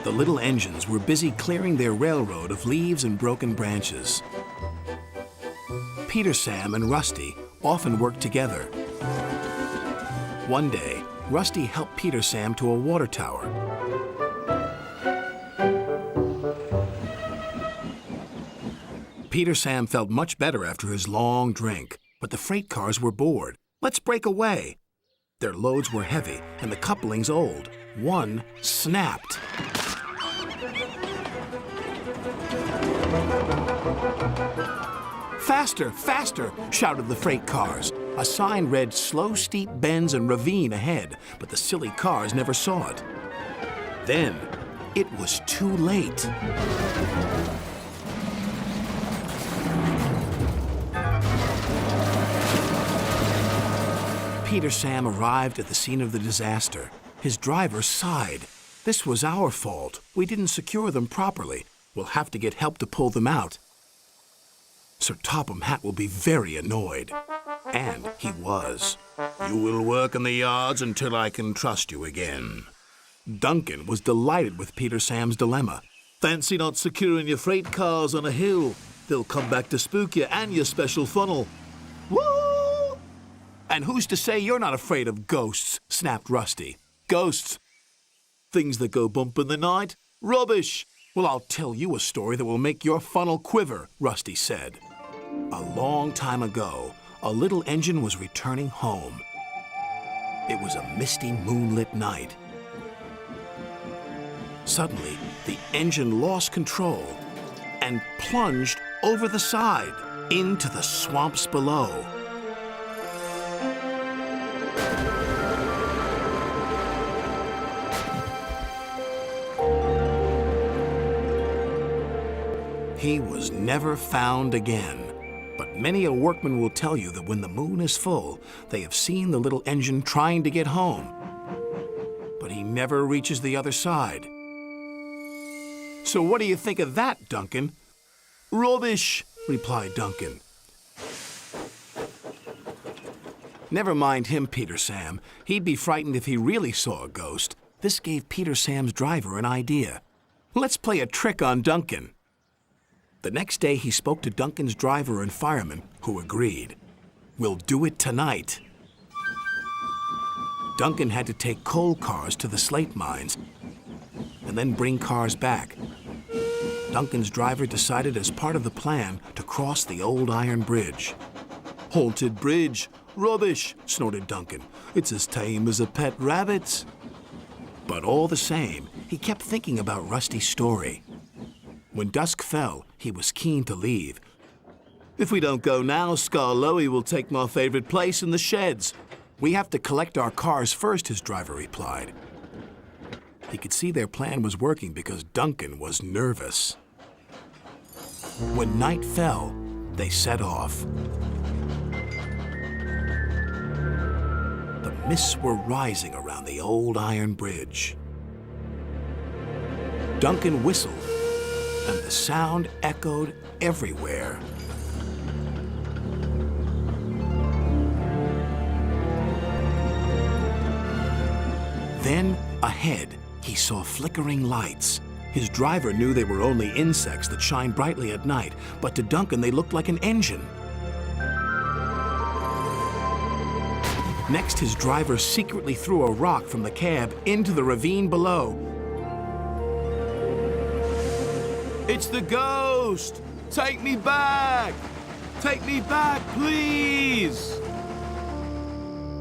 The little engines were busy clearing their railroad of leaves and broken branches. Peter, Sam, and Rusty often worked together. One day, Rusty helped Peter Sam to a water tower. Peter Sam felt much better after his long drink, but the freight cars were bored. Let's break away. Their loads were heavy and the couplings old. One snapped. Faster, faster, shouted the freight cars. A sign read slow, steep bends and ravine ahead, but the silly cars never saw it. Then, it was too late. Peter Sam arrived at the scene of the disaster. His driver sighed. This was our fault. We didn't secure them properly. We'll have to get help to pull them out. Sir Topham Hatt will be very annoyed. And he was. You will work in the yards until I can trust you again. Duncan was delighted with Peter Sam's dilemma. Fancy not securing your freight cars on a hill. They'll come back to spook you and your special funnel. Woo! And who's to say you're not afraid of ghosts? Snapped Rusty. Ghosts? Things that go bump in the night? Rubbish! Well, I'll tell you a story that will make your funnel quiver, Rusty said. A long time ago, a little engine was returning home. It was a misty, moonlit night. Suddenly, the engine lost control and plunged over the side into the swamps below. He was never found again. But many a workman will tell you that when the moon is full, they have seen the little engine trying to get home. But he never reaches the other side. So what do you think of that, Duncan? Rubbish, replied Duncan. Never mind him, Peter Sam. He'd be frightened if he really saw a ghost. This gave Peter Sam's driver an idea. Let's play a trick on Duncan. The next day, he spoke to Duncan's driver and fireman, who agreed. We'll do it tonight. Duncan had to take coal cars to the slate mines and then bring cars back. Duncan's driver decided as part of the plan to cross the old iron bridge. Haunted bridge. Rubbish, snorted Duncan. It's as tame as a pet rabbit. But all the same, he kept thinking about Rusty's story. When dusk fell, he was keen to leave. If we don't go now, Scarloey will take my favorite place in the sheds. We have to collect our cars first, his driver replied. He could see their plan was working because Duncan was nervous. When night fell, they set off. The mists were rising around the old iron bridge. Duncan whistled, and the sound echoed everywhere. Then, ahead, he saw flickering lights. His driver knew they were only insects that shine brightly at night, but to Duncan they looked like an engine. Next, his driver secretly threw a rock from the cab into the ravine below. It's the ghost! Take me back! Take me back, please!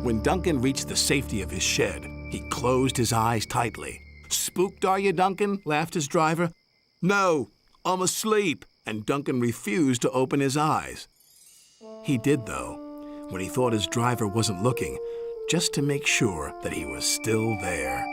When Duncan reached the safety of his shed, he closed his eyes tightly. Spooked, are you, Duncan? Laughed his driver. No, I'm asleep. And Duncan refused to open his eyes. He did, though, when he thought his driver wasn't looking, just to make sure that he was still there.